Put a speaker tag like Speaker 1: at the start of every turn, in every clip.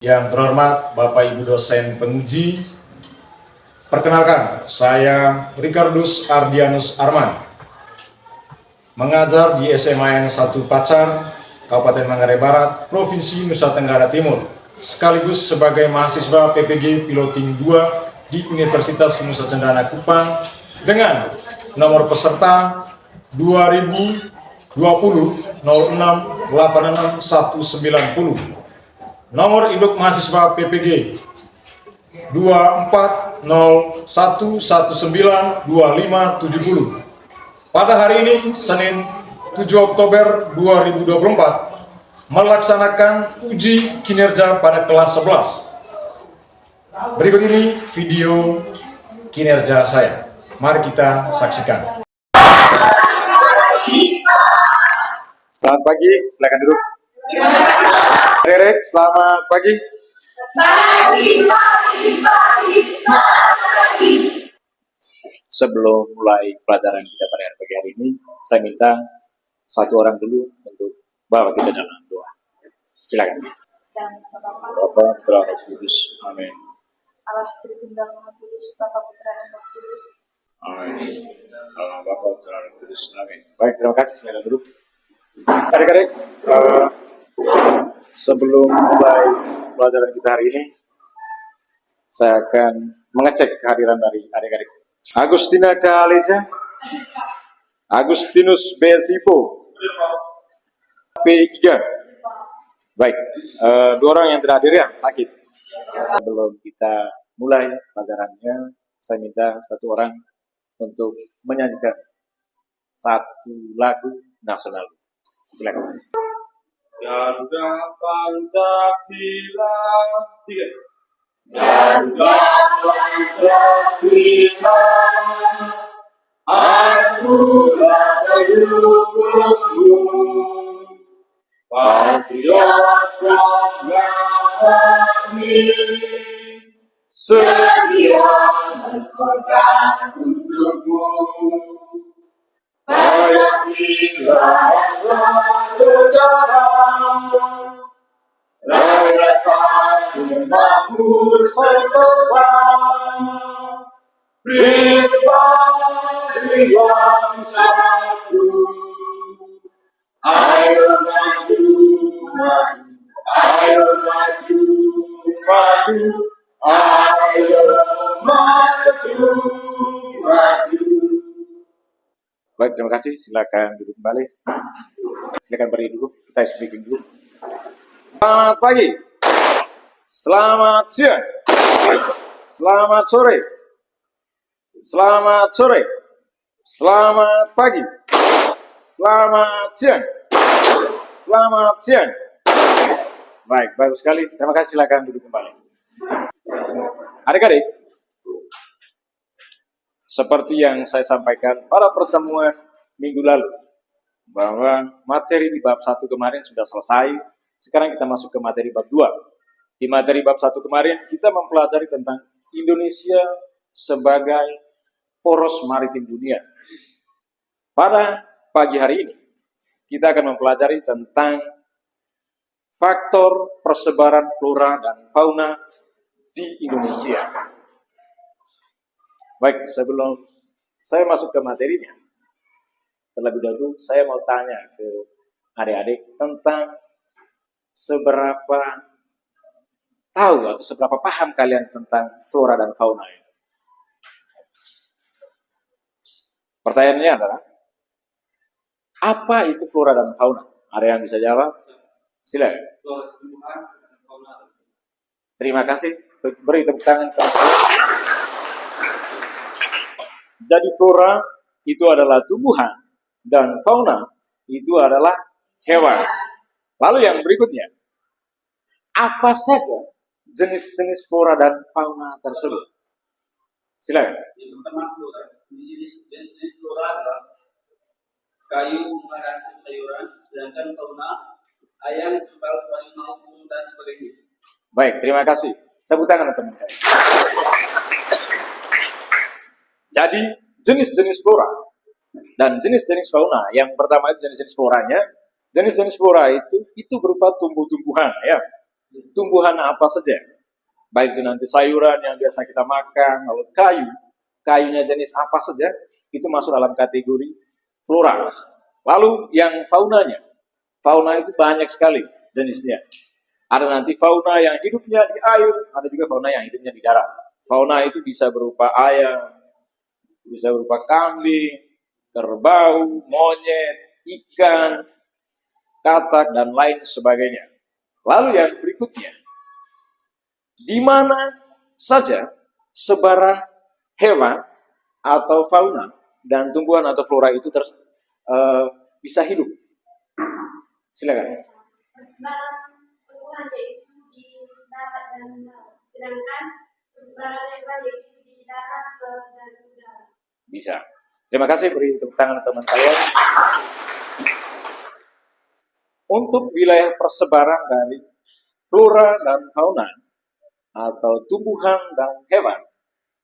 Speaker 1: Yang terhormat Bapak Ibu dosen penguji, perkenalkan saya Ricardus Ardianus Arman, mengajar di SMA 1 Pacar, Kabupaten Manggarai Barat, Provinsi Nusa Tenggara Timur, sekaligus sebagai mahasiswa PPG Piloting 2 di Universitas Nusa Cendana Kupang dengan nomor peserta 2020-06-86-190. Nomor induk mahasiswa PPG 2401192570. Pada hari ini, Senin 7 Oktober 2024, melaksanakan uji kinerja pada kelas 11. Berikut ini video kinerja saya. Mari kita saksikan.
Speaker 2: Selamat pagi, silakan duduk. Derek, selamat pagi.
Speaker 3: Selamat pagi.
Speaker 2: Sebelum mulai pelajaran kita pada pagi hari ini, saya minta satu orang dulu untuk bawa kita dalam doa. Silakan. Bapa, Putra, Roh Kudus. Amin.
Speaker 3: Allah Tritunggal Maha Kudus, Bapa Putra dan Roh Kudus.
Speaker 2: Amin. Allah, Bapa, Putra, Roh Kudus. Amin. Baik, terima kasih. Silakan duduk. Adik-adik, sebelum mulai pelajaran kita hari ini, saya akan mengecek kehadiran dari adik-adik. Agustina Kalisa, Agustinus Besipo, P3. Baik, dua orang yang tidak hadir ya, sakit. Sebelum kita mulai pelajarannya, saya minta satu orang untuk menyanyikan satu lagu nasional. Silakan.
Speaker 4: Garuda Pancasila 3.
Speaker 3: Garuda Pancasila, akulah pendukungmu, patriot proklamasi, sedia berkorban untukmu. Pancasila saudara, rayakan makmur sentosa, pribadi yang satu. Ayo maju, maju, ayo maju, maju, ayo maju, maju.
Speaker 2: Baik, terima kasih. Silakan duduk kembali. Silakan berdiri dulu. Kita speaking dulu. Selamat pagi. Selamat siang. Selamat sore. Selamat sore. Selamat pagi. Selamat siang. Selamat siang. Baik, bagus sekali. Terima kasih. Silakan duduk kembali. Adik-adik, seperti yang saya sampaikan pada pertemuan minggu lalu, bahwa materi di bab 1 kemarin sudah selesai. Sekarang kita masuk ke materi bab 2. Di materi bab 1 kemarin kita mempelajari tentang Indonesia sebagai poros maritim dunia. Pada pagi hari ini kita akan mempelajari tentang faktor persebaran flora dan fauna di Indonesia. Baik, sebelum saya masuk ke materinya, terlebih dahulu saya mau tanya ke adik-adik tentang seberapa tahu atau seberapa paham kalian tentang flora dan fauna. Pertanyaannya adalah, apa itu flora dan fauna? Ada yang bisa jawab? Silakan. Terima kasih. Beri tepuk tangan. Jadi flora itu adalah tumbuhan dan fauna itu adalah hewan. Lalu yang berikutnya, apa saja jenis-jenis flora dan fauna tersebut? Silakan.
Speaker 4: Yang pertama flora. Jenis flora adalah kayu, bunga, dan sayuran, sedangkan fauna ayam, kembal, harimau, burung, dan sebagainya.
Speaker 2: Baik, terima kasih. Tepuk tangan teman-teman. Jadi jenis-jenis flora dan jenis-jenis fauna. Yang pertama itu jenis-jenis floranya. Jenis-jenis flora itu berupa tumbuh-tumbuhan, ya. tumbuhan apa saja. Baik itu nanti sayuran yang biasa kita makan, lalu kayunya jenis apa saja, itu masuk dalam kategori flora. Lalu yang faunanya, fauna itu banyak sekali jenisnya. Ada nanti fauna yang hidupnya di air, ada juga fauna yang hidupnya di darat. Fauna itu bisa berupa ayam, bisa berupa kambing, kerbau, monyet, ikan, katak, dan lain sebagainya. Lalu yang berikutnya, di mana saja sebaran hewan atau fauna dan tumbuhan atau flora itu bisa hidup. Silakan.
Speaker 5: Persebaran tumbuhan yaitu di darat dan laut, sedangkan persebaran hewan yaitu di darat dan udara.
Speaker 2: Bisa. Terima kasih, beri tepuk tangan teman kalian. Untuk wilayah persebaran dari flora dan fauna atau tumbuhan dan hewan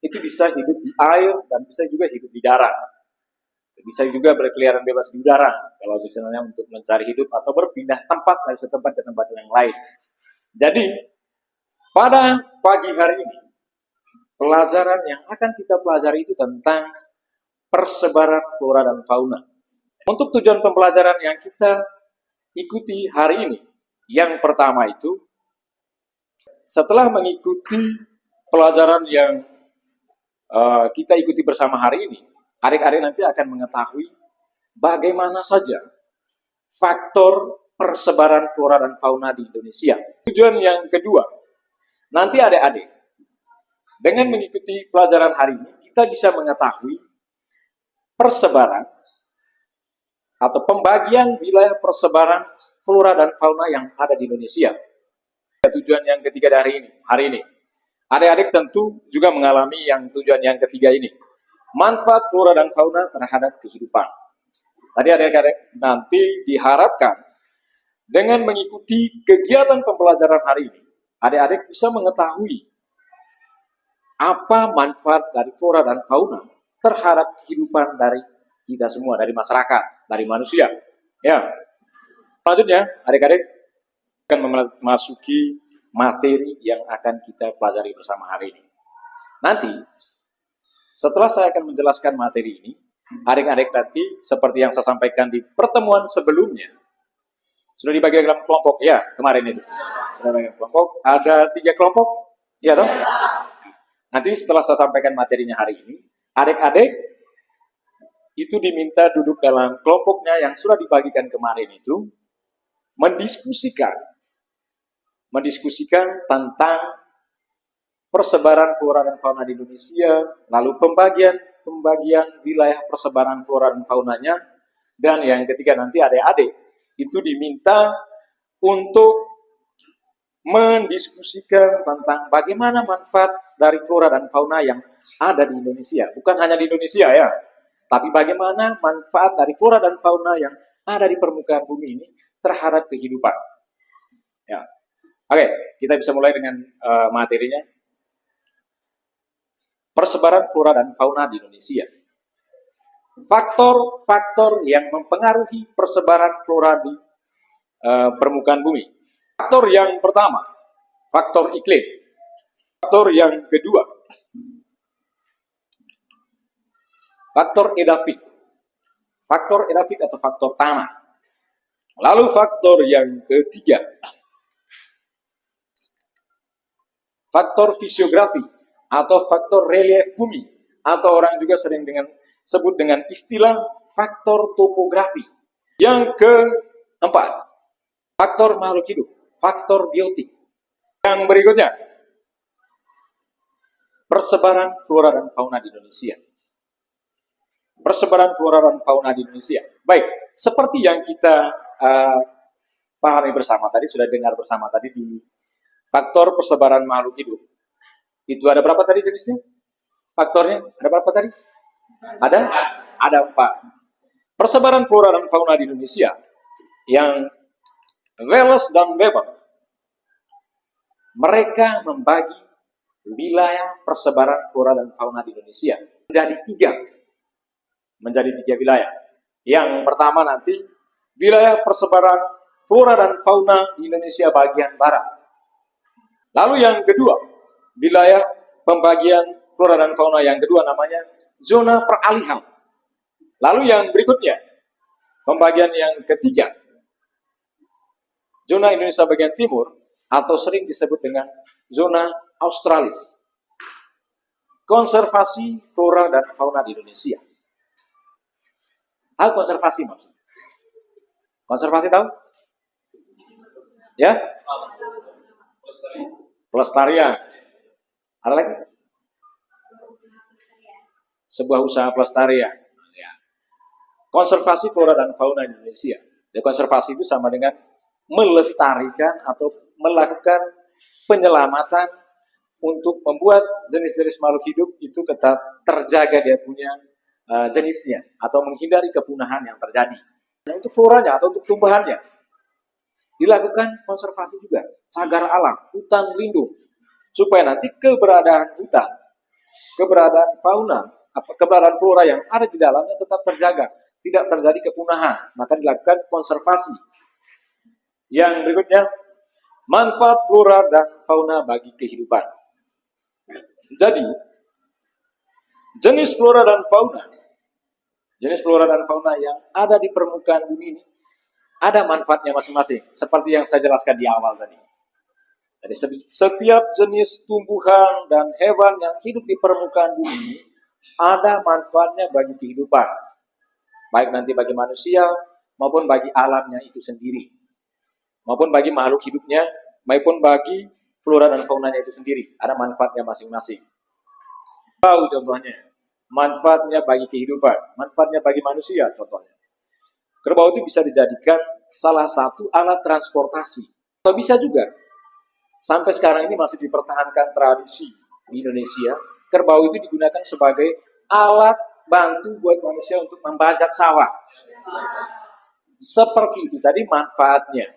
Speaker 2: itu bisa hidup di air dan bisa juga hidup di darat. Bisa juga berkeliaran bebas di udara kalau misalnya untuk mencari hidup atau berpindah tempat dari satu tempat ke tempat yang lain. Jadi pada pagi hari ini pelajaran yang akan kita pelajari itu tentang persebaran flora dan fauna. Untuk tujuan pembelajaran yang kita ikuti hari ini, yang pertama itu setelah mengikuti pelajaran yang kita ikuti bersama hari ini, adik-adik nanti akan mengetahui bagaimana saja faktor persebaran flora dan fauna di Indonesia. Tujuan yang kedua, nanti adik-adik dengan mengikuti pelajaran hari ini, kita bisa mengetahui persebaran atau pembagian wilayah persebaran flora dan fauna yang ada di Indonesia. Tujuan yang ketiga dari hari ini. Adik-adik tentu juga mengalami yang tujuan yang ketiga ini. Manfaat flora dan fauna terhadap kehidupan. Tadi adik-adik nanti diharapkan dengan mengikuti kegiatan pembelajaran hari ini, adik-adik bisa mengetahui apa manfaat dari flora dan fauna terhadap kehidupan dari kita semua, dari masyarakat, dari manusia. Ya. Selanjutnya, adik-adik akan memasuki materi yang akan kita pelajari bersama hari ini. Nanti, setelah saya akan menjelaskan materi ini, adik-adik nanti seperti yang saya sampaikan di pertemuan sebelumnya, sudah dibagi dalam kelompok, ya kemarin itu. Sudah dibagi kelompok, ada 3 kelompok, ya toh? Nanti setelah saya sampaikan materinya hari ini, adik-adik itu diminta duduk dalam kelompoknya yang sudah dibagikan kemarin itu, mendiskusikan tentang persebaran flora dan fauna di Indonesia, lalu pembagian wilayah persebaran flora dan faunanya, dan yang ketiga nanti adik-adik itu diminta untuk mendiskusikan tentang bagaimana manfaat dari flora dan fauna yang ada di Indonesia. Bukan hanya di Indonesia ya, tapi bagaimana manfaat dari flora dan fauna yang ada di permukaan bumi ini terhadap kehidupan. Ya. Oke, kita bisa mulai dengan materinya. Persebaran flora dan fauna di Indonesia. Faktor-faktor yang mempengaruhi persebaran flora di permukaan bumi. Faktor yang pertama, faktor iklim. Faktor yang kedua, faktor edafik. Faktor edafik atau faktor tanah. Lalu faktor yang ketiga, faktor fisiografi atau faktor relief bumi, atau orang juga sering sebut dengan istilah faktor topografi. Yang keempat, faktor makhluk hidup, faktor biotik. Yang berikutnya, persebaran flora dan fauna di Indonesia. Persebaran flora dan fauna di Indonesia. Baik, seperti yang kita pahami bersama tadi, sudah dengar bersama tadi di faktor persebaran makhluk hidup. Itu ada berapa tadi jenisnya? Faktornya ada berapa tadi? Ada 4. Persebaran flora dan fauna di Indonesia yang Wallace dan Weber, mereka membagi wilayah persebaran flora dan fauna di Indonesia menjadi tiga wilayah. Yang pertama nanti wilayah persebaran flora dan fauna di Indonesia bagian barat. Lalu yang kedua, wilayah pembagian flora dan fauna yang kedua namanya zona peralihan. Lalu yang berikutnya, pembagian yang ketiga, zona Indonesia bagian timur atau sering disebut dengan zona Australis. Konservasi flora dan fauna di Indonesia. Tahu konservasi maksudnya? Konservasi tahu? Ya? Pelestarian. Ada lagi? Sebuah usaha pelestarian. Ya. Konservasi flora dan fauna Indonesia. Ya, konservasi itu sama dengan melestarikan atau melakukan penyelamatan untuk membuat jenis-jenis makhluk hidup itu tetap terjaga dia punya jenisnya atau menghindari kepunahan yang terjadi. Nah, untuk floranya atau untuk tumbuhannya dilakukan konservasi juga, cagar alam, hutan lindung, supaya nanti keberadaan hutan, keberadaan fauna, keberadaan flora yang ada di dalamnya tetap terjaga, tidak terjadi kepunahan, maka dilakukan konservasi. Yang berikutnya, manfaat flora dan fauna bagi kehidupan. Jadi, jenis flora dan fauna yang ada di permukaan bumi ini ada manfaatnya masing-masing, seperti yang saya jelaskan di awal tadi. Jadi setiap jenis tumbuhan dan hewan yang hidup di permukaan bumi ini ada manfaatnya bagi kehidupan, baik nanti bagi manusia maupun bagi alamnya itu sendiri, maupun bagi makhluk hidupnya, maupun bagi flora dan faunanya itu sendiri, ada manfaatnya masing-masing. Tahu contohnya, manfaatnya bagi kehidupan, manfaatnya bagi manusia contohnya. Kerbau itu bisa dijadikan salah satu alat transportasi. Atau bisa juga, sampai sekarang ini masih dipertahankan tradisi di Indonesia, kerbau itu digunakan sebagai alat bantu buat manusia untuk membajak sawah. Seperti itu tadi manfaatnya.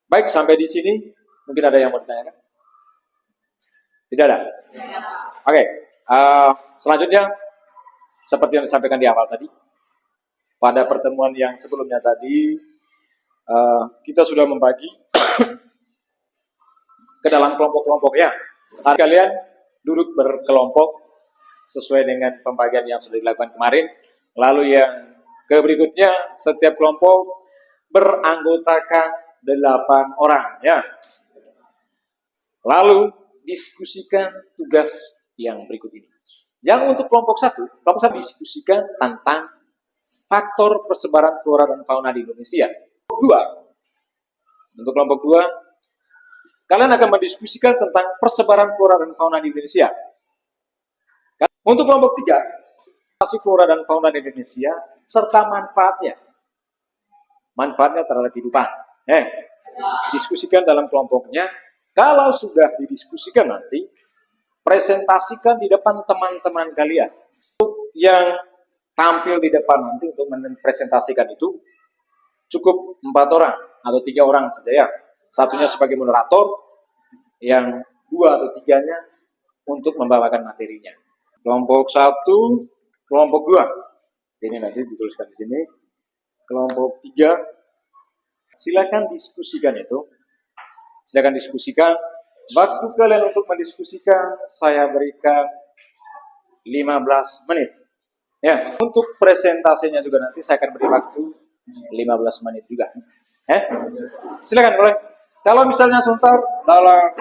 Speaker 2: Baik, sampai di sini mungkin ada yang mau ditanyakan? Tidak ada? Oke, selanjutnya seperti yang disampaikan di awal tadi, pada pertemuan yang sebelumnya tadi kita sudah membagi ke dalam kelompok-kelompok ya. Kalian duduk berkelompok sesuai dengan pembagian yang sudah dilakukan kemarin. Lalu yang berikutnya, setiap kelompok beranggotakan 8 orang ya. Lalu diskusikan tugas yang berikut ini. Yang untuk kelompok satu diskusikan tentang faktor persebaran flora dan fauna di Indonesia. Untuk kelompok 2, kalian akan mendiskusikan tentang persebaran flora dan fauna di Indonesia. Untuk kelompok 3, flora dan fauna di Indonesia serta manfaatnya terhadap kehidupan. Diskusikan dalam kelompoknya. Kalau sudah didiskusikan nanti, presentasikan di depan teman-teman kalian. Yang tampil di depan nanti untuk mempresentasikan itu cukup 4 orang atau 3 orang saja ya. Satunya sebagai moderator, yang 2 atau 3-nya untuk membawakan materinya. Kelompok 1, kelompok 2. Ini nanti dituliskan di sini. Kelompok 3, silakan diskusikan itu. Silakan diskusikan. Waktu kalian untuk mendiskusikan saya berikan 15 menit. Ya, untuk presentasinya juga nanti saya akan beri waktu 15 menit juga. Silakan boleh. Kalau misalnya sebentar dalam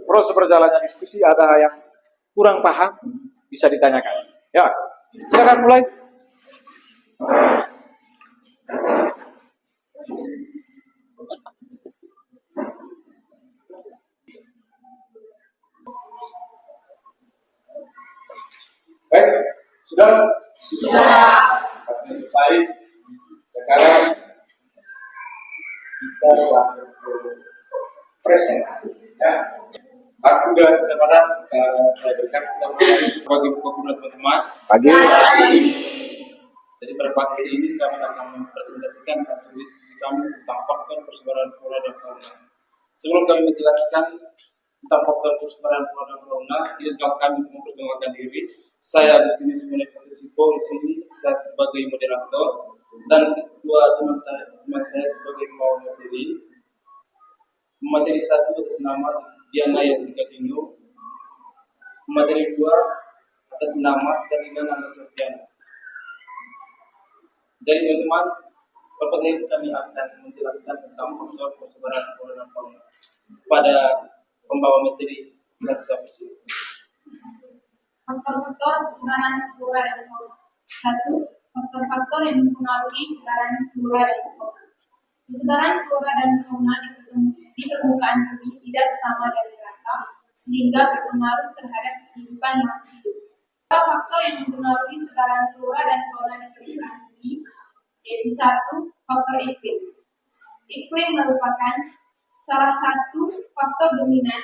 Speaker 2: proses berjalannya diskusi ada yang kurang paham, bisa ditanyakan. Ya, silakan mulai. Baik, sudah? Selesai. Sekarang kita akan presentasi. Ya. Waktu dan kesempatan saya berikan bagi teman-teman. Pagi. Jadi pada pagi ini kami akan mempresentasikan hasil diskusi kami tentang faktor persebaran flora dan fauna. Sebelum kami menjelaskan tentang faktor persebaran flora dan fauna, izinkan kami memperkenalkan diri. Saya di sini sebagai partisipo, di sini saya sebagai moderator dan kedua teman saya sebagai pembawa materi.
Speaker 4: Materi 1 atas nama Diana Yadika Tindo. Materi 2 atas nama Salina Nanda Septiana. Jadi teman-teman, pertama kami akan menjelaskan tentang faktor persebaran flora dan fauna pada pembawa materi 1 sampai 10.
Speaker 3: Faktor-faktor persebaran flora dan fauna. 1. Faktor-faktor yang mempengaruhi sebaran flora dan fauna. Persebaran flora dan fauna di permukaan bumi tidak sama dan merata, sehingga berpengaruh terhadap kehidupan makhluk hidup. Beberapa faktor yang mempengaruhi sebaran flora dan fauna di permukaan bumi yaitu 1. Faktor iklim. Iklim merupakan salah satu faktor dominan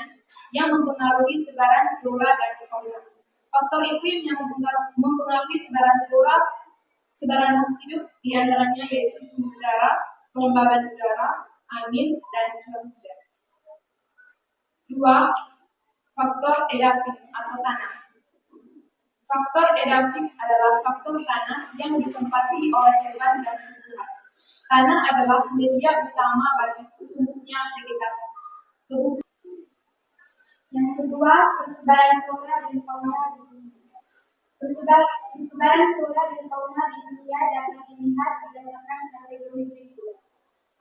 Speaker 3: yang mempengaruhi sebaran flora dan fauna. Faktor iklim yang mempengaruhi sebaran flora, sebaran makhluk hidup diantaranya yaitu suhu udara, kelembaban udara, angin, dan curah hujan. 2. Faktor edafik atau tanah. Faktor edafik adalah faktor tanah yang ditempati oleh hewan dan tumbuhan. Tanah adalah media utama bagi tumbuhnya vegetasi. Yang kedua, persebaran flora dan fauna di dunia. Persebaran flora dan fauna di dunia dapat dilihat berdasarkan kategori berikut.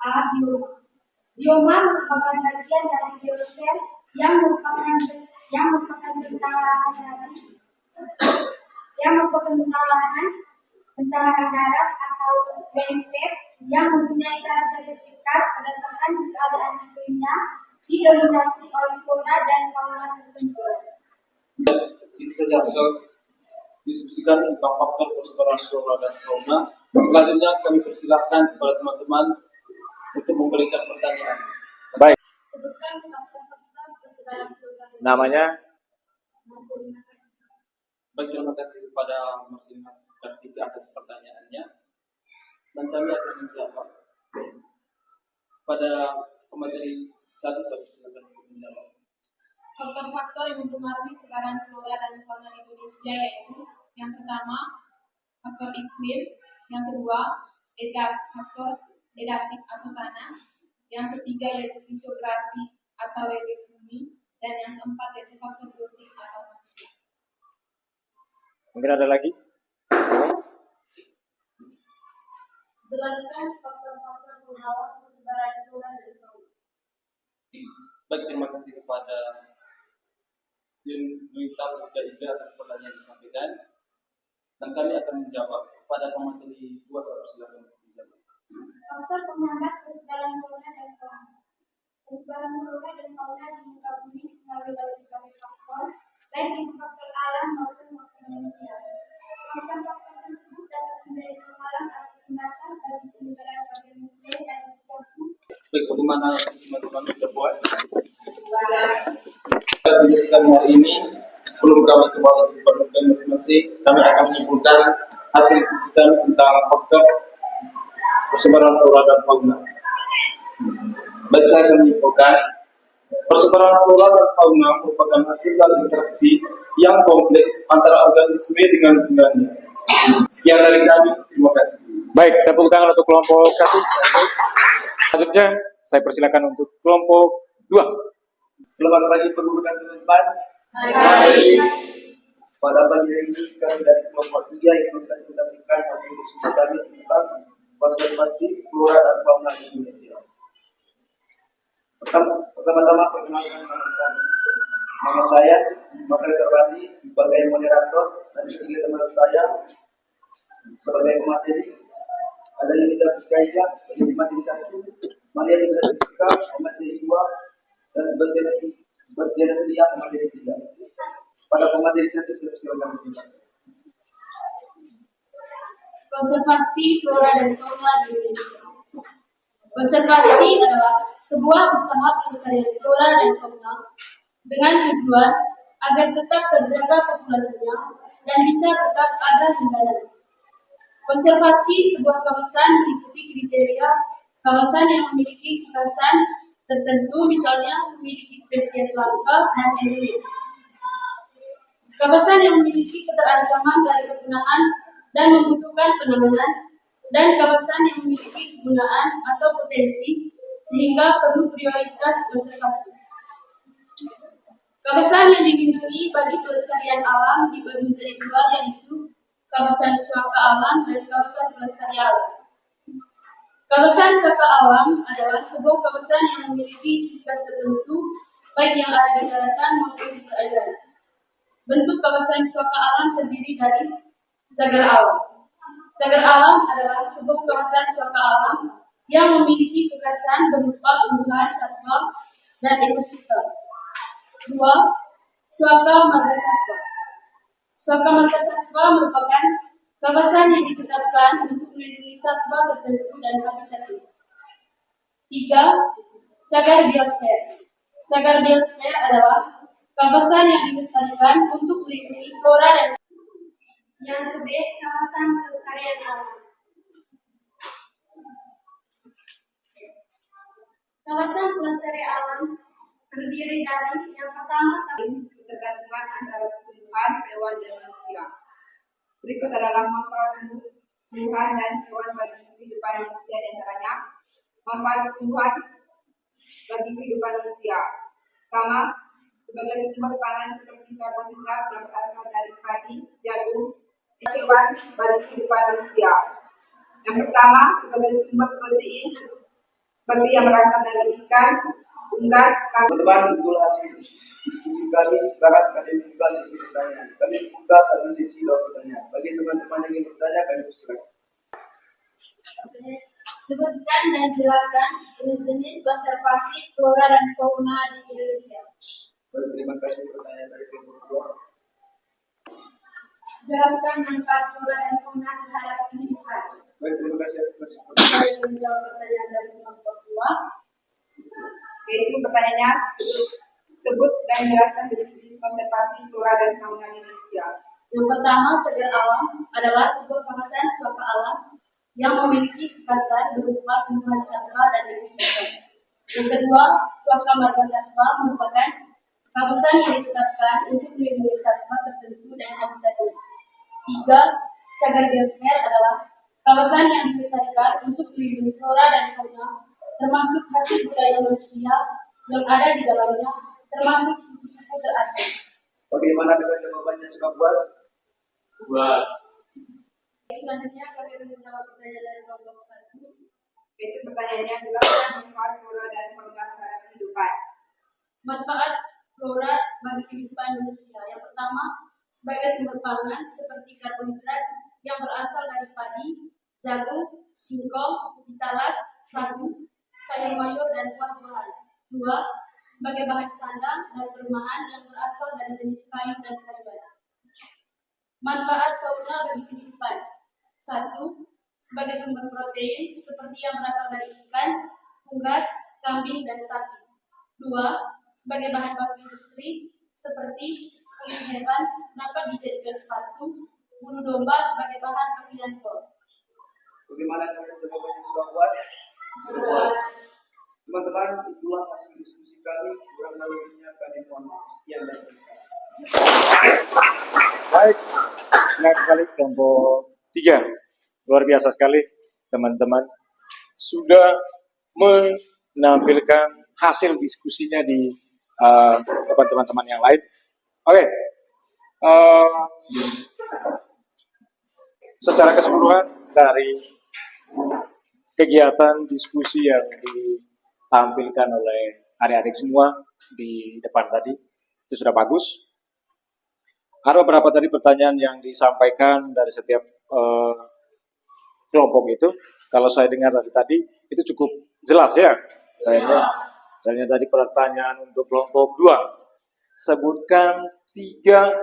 Speaker 3: A. Bioma. Bioma merupakan bagian dari biosfer yang merupakan bentang lahan darat atau landscape yang mempunyai karakteristik khas berdasarkan keadaan iklimnya, didominasi oleh flora dan fauna tertentu.
Speaker 4: Itu saja hasil diskusikan tentang faktor persebaran flora dan fauna. Selanjutnya kami persilahkan kepada teman-teman untuk memberikan pertanyaan.
Speaker 2: Baik,
Speaker 3: Sebutkan faktor-faktor persebaran flora dan
Speaker 2: namanya
Speaker 3: fauna.
Speaker 4: Baik, terima kasih kepada Mas Lina dan Vicky atas pertanyaannya. Dan kami akan menjawab pada materi 1 sampai silakan menjawab.
Speaker 3: Faktor-faktor yang mempengaruhi sebaran flora dan fauna Indonesia yaitu yang pertama faktor iklim, yang kedua faktor edafik atau tanah, yang ketiga yaitu fisiografi atau relief bumi, dan yang keempat yaitu faktor biotik atau manusia.
Speaker 2: mungkin ada lagi?
Speaker 3: Jelaskan faktor-faktor pengawal persebaran flora dan fauna.
Speaker 4: Baik, terima kasih kepada Yunita Rizka atas pertanyaan yang disampaikan. Dan kami akan menjawab pada pemateri 2 sampai silakan menjawab.
Speaker 5: Faktor penghambat persebaran flora dan fauna. Persebaran flora dan fauna di muka bumi dipengaruhi oleh berbagai faktor, baik itu faktor alam maupun faktor manusia. Faktor-faktor tersebut dapat menjadi penghalang atau pembatas bagi penyebaran organisme dan sesuatu.
Speaker 4: Baik, bagaimana teman-teman sudah puas? Kita hari ini sebelum kami kembali ke pertemuan masing-masing, kami akan menyimpulkan hasil diskusi kami tentang faktor persebaran flora dan fauna. Baik, saya akan menyimpulkan persebaran flora dan fauna merupakan hasil dari interaksi yang kompleks antara organisme dengan lingkungannya. Sekian dari kami, terima kasih.
Speaker 2: Baik, tepuk tangan untuk kelompok 1. Selanjutnya, saya persilakan untuk kelompok 2.
Speaker 4: Selamat pagi pengguru dan teman-teman. Pada pagi hari ini kami dari kelompok 3 yang mempresentasikan hasil diskusi kami tentang konservasi flora dan fauna di Indonesia. Pertama-tama perkenalkan nama kami. Nama saya Makar Sarwandi sebagai moderator dan ketiga teman saya sebagai pemateri. Ada Yunita Rizka sebagai pemateri 1, Maria Rizka pemateri 2, dan Sebastian Sedia pemateri 3. Pada pemateri 1 silakan berbicara.
Speaker 3: Konservasi flora dan fauna di Indonesia. Konservasi adalah sebuah usaha pelestarian flora dan fauna dengan tujuan agar tetap terjaga populasinya dan bisa tetap ada hingga nanti. Konservasi sebuah kawasan meliputi kriteria kawasan yang memiliki kekhasan tertentu, misalnya memiliki spesies langka dan endemik. Kawasan yang memiliki keterancaman dari kepunahan dan membutuhkan penanganan, dan kawasan yang memiliki kegunaan atau potensi sehingga perlu prioritas konservasi. Kawasan yang dilindungi bagi pelestarian alam dibagi menjadi dua, yaitu kawasan suaka alam dan kawasan pelestarian alam. Kawasan suaka alam adalah sebuah kawasan yang memiliki ciri khas tertentu, baik yang ada di daratan maupun di perairan. Bentuk kawasan suaka alam terdiri dari cagar alam. Cagar alam adalah sebuah kawasan suaka alam yang memiliki kekhasan berupa tumbuhan satwa dan ekosistem. 2. Suaka marga satwa. Suaka marga satwa merupakan kawasan yang ditetapkan untuk melindungi satwa tertentu dan habitatnya. 3. Cagar biosfer. Cagar biosfer adalah kawasan yang dilestarikan untuk melindungi flora dan
Speaker 5: Yang ke B, kawasan pelestarian alam. Kawasan pelestarian alam terdiri dari yang pertama
Speaker 6: ketergantungan antara tumbuhan, hewan, dan manusia. Berikut adalah manfaat tumbuhan dan hewan bagi kehidupan manusia, di antaranya manfaat tumbuhan bagi kehidupan manusia. Pertama, sebagai sumber pangan seperti karbohidrat yang berasal dari padi, jagung, hewan bagi kehidupan manusia. Yang pertama, sebagai sumber protein seperti yang berasal dari ikan, unggas,
Speaker 7: Teman-teman, itulah hasil diskusi kami. Sekarang kami buka sesi pertanyaan. Kami buka satu sesi dua pertanyaan. Bagi teman-teman yang ingin bertanya, kami persilakan.
Speaker 3: sebutkan dan jelaskan jenis-jenis konservasi flora dan fauna di Indonesia.
Speaker 7: Baik, terima kasih pertanyaan dari kelompok dua.
Speaker 3: Jelaskan manfaat flora dan fauna terhadap kehidupan.
Speaker 7: Baik, terima kasih atas
Speaker 3: Saya menjawab pertanyaan dari kelompok 2.
Speaker 6: yaitu pertanyaannya sebut dan jelaskan jenis-jenis konservasi flora dan fauna di Indonesia.
Speaker 3: Yang pertama, cagar alam adalah sebuah kawasan suaka alam yang memiliki kekhasan berupa tumbuhan satwa dan ekosistem. Yang kedua, suaka marga satwa merupakan kawasan yang ditetapkan untuk melindungi satwa tertentu dan habitatnya. 3. Cagar biosfer adalah kawasan yang dilestarikan untuk melindungi flora dan fauna, termasuk hasil budaya manusia yang ada di dalamnya, termasuk suku-suku terasing.
Speaker 7: Bagaimana dengan jawabannya, sudah puas?
Speaker 4: Puas.
Speaker 3: Selanjutnya kami akan menjawab pertanyaan dari kelompok 1.
Speaker 6: Yaitu pertanyaannya jelaskan manfaat flora dan fauna terhadap kehidupan.
Speaker 3: Manfaat flora bagi kehidupan manusia. Yang pertama, sebagai sumber pangan seperti karbohidrat yang berasal dari padi, jagung, singkong, talas, sagu, sayur mayur, dan buah-buahan. 2. Sebagai bahan sandang dan perumahan yang berasal dari jenis kayu dan kayu. Manfaat fauna bagi kehidupan. 1. Sebagai sumber protein seperti yang berasal dari ikan, unggas, kambing, dan sapi. 2. Sebagai bahan baku industri seperti kulit hewan dapat dijadikan sepatu, bulu domba sebagai bahan pakaian kol.
Speaker 7: Bagaimana dengan jawabannya, sudah puas? Teman-teman, itulah hasil diskusi kami. Kurang lebihnya kami mohon maaf. Sekian dan terima kasih.
Speaker 2: Baik, senang sekali kelompok 3. Luar biasa sekali teman-teman sudah menampilkan hasil diskusinya di depan teman-teman yang lain. Oke, secara keseluruhan dari kegiatan diskusi yang ditampilkan oleh adik-adik semua di depan tadi itu sudah bagus. Ada beberapa tadi pertanyaan yang disampaikan dari setiap kelompok itu. Kalau saya dengar dari tadi itu cukup jelas ya. Misalnya tadi pertanyaan untuk kelompok 2.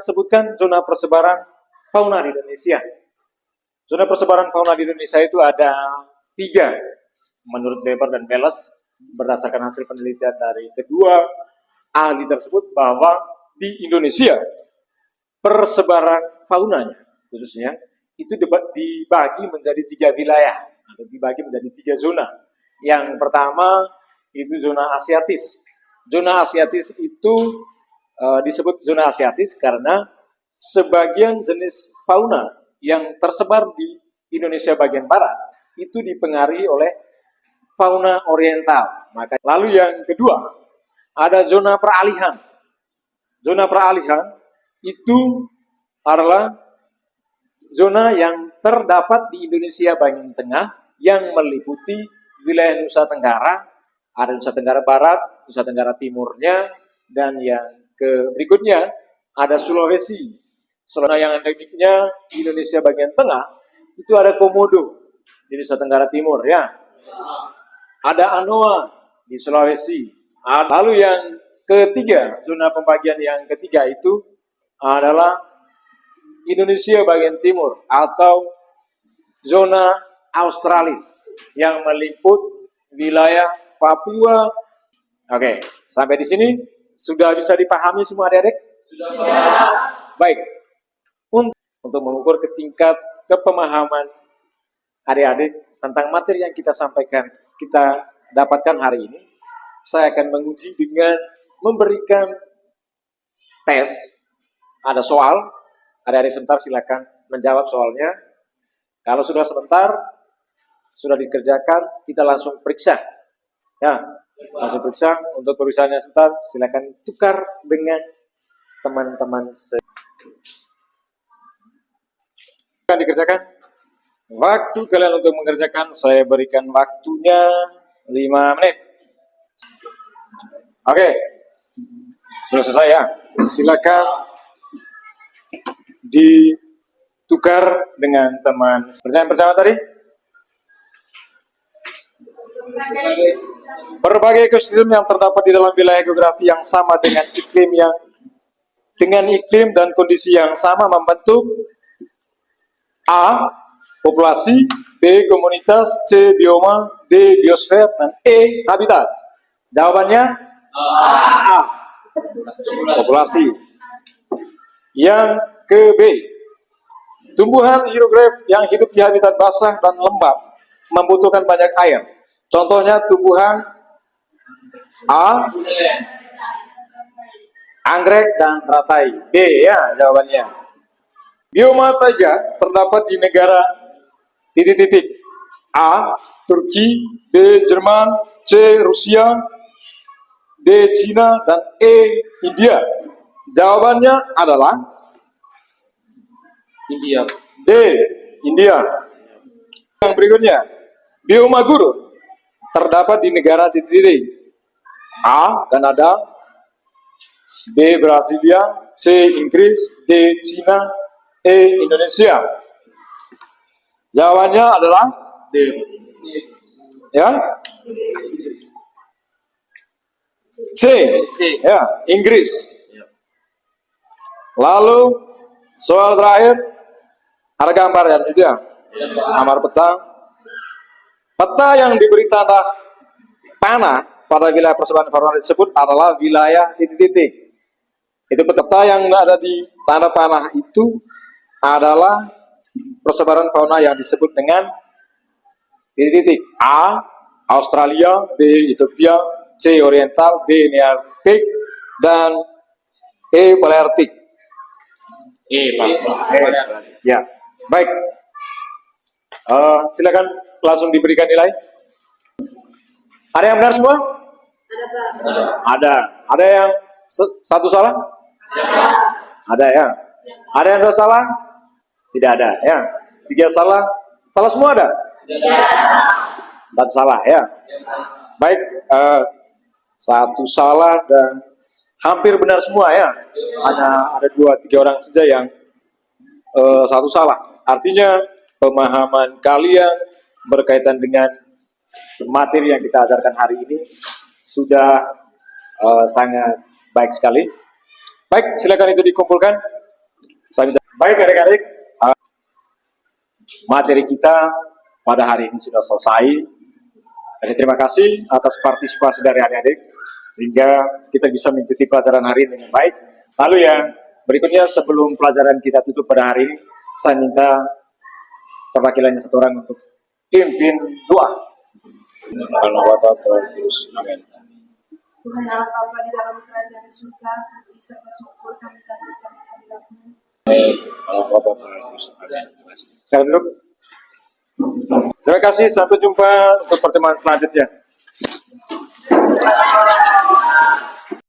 Speaker 2: Sebutkan zona persebaran fauna di Indonesia. Zona persebaran fauna di Indonesia itu ada 3 menurut Weber dan Welles berdasarkan hasil penelitian dari kedua ahli tersebut, bahwa di Indonesia persebaran faunanya khususnya itu dibagi menjadi 3 wilayah atau dibagi menjadi 3 zona. Yang pertama itu zona asiatis. Zona asiatis itu disebut zona asiatis karena sebagian jenis fauna yang tersebar di Indonesia bagian barat itu dipengaruhi oleh fauna oriental. Maka lalu yang kedua, ada zona peralihan. Zona peralihan itu adalah zona yang terdapat di Indonesia bagian tengah yang meliputi wilayah Nusa Tenggara, ada Nusa Tenggara Barat, Nusa Tenggara Timurnya, dan yang berikutnya ada Sulawesi. Zona yang endemiknya di Indonesia bagian tengah itu ada Komodo di Nusa Tenggara Timur, ya. Ada Anoa di Sulawesi. Lalu yang ketiga, zona pembagian yang ketiga itu adalah Indonesia bagian timur atau zona Australis yang meliput wilayah Papua. Oke, sampai di sini sudah bisa dipahami semua adik-adik? Sudah. Baik. Untuk mengukur ke tingkat kepemahaman adik-adik tentang materi yang kita sampaikan, kita dapatkan hari ini, saya akan menguji dengan memberikan tes. Ada soal, adik-adik sebentar silakan menjawab soalnya. Kalau sudah sebentar, sudah dikerjakan, kita langsung periksa. Ya, langsung periksa. Untuk pemeriksaannya sebentar, silakan tukar dengan teman-teman. Akan dikerjakan. Waktu kalian untuk mengerjakan, saya berikan waktunya 5 menit. Oke, sudah selesai ya. Silakan ditukar dengan teman. Pertanyaan pertama tadi? Berbagai ekosistem yang terdapat di dalam wilayah geografi yang sama dengan iklim dan kondisi yang sama membentuk A. Populasi, B. Komunitas, C. Bioma, D. Biosfer, dan E. Habitat. Jawabannya A. Populasi. Yang ke B. Tumbuhan hidrograf yang hidup di habitat basah dan lembab membutuhkan banyak air. Contohnya tumbuhan A. Anggrek dan teratai. B ya jawabannya. Bioma taiga terdapat di negara titik-titik. A. Turki, B. Jerman, C. Rusia, D. Cina, dan E. India. Jawabannya adalah
Speaker 4: India.
Speaker 2: D. India. Yang berikutnya, bioma gurun terdapat di negara titik-titik. A. Kanada, B. Brasilia, C. Inggris, D. Cina, E. Indonesia. Jawabannya adalah
Speaker 4: D.
Speaker 2: ya C. Ya, Inggris. Lalu soal terakhir ada gambar ya di situ ya. Gambar peta. Peta yang diberi tanda panah pada wilayah persebaran fauna disebut adalah wilayah titik-titik. Itu peta yang ada di tanda panah itu adalah persebaran fauna yang disebut dengan titik-titik. A. Australia, B. Ethiopia, C. Oriental, D. Nearctic, dan E. Palearctic. Ya, baik. Silakan langsung diberikan nilai. Ada yang benar semua? Ada. Ada yang satu salah? Ada ya. Ada yang dua salah? Tidak ada ya. 3 salah? Salah semua ada? Satu salah ya. Baik. 1 salah dan hampir benar semua ya. Hanya ada 2-3 orang saja yang 1 salah. Artinya pemahaman kalian berkaitan dengan materi yang kita ajarkan hari ini sudah sangat baik sekali. Baik, silakan itu dikumpulkan. Baik adik-adik, materi kita pada hari ini sudah selesai. Jadi terima kasih atas partisipasi dari adik-adik sehingga kita bisa mengikuti pelajaran hari ini dengan baik. Lalu yang berikutnya sebelum pelajaran kita tutup pada hari ini, saya minta perwakilannya 1 orang untuk pimpin doa. Amin.
Speaker 3: Tuhan Allah Bapa di dalam kerajaan surga, puji serta syukur kami panjatkan kehadirat-Mu.
Speaker 2: Allah Bapa. Sekarang duduk. Terima kasih, sampai jumpa untuk pertemuan selanjutnya.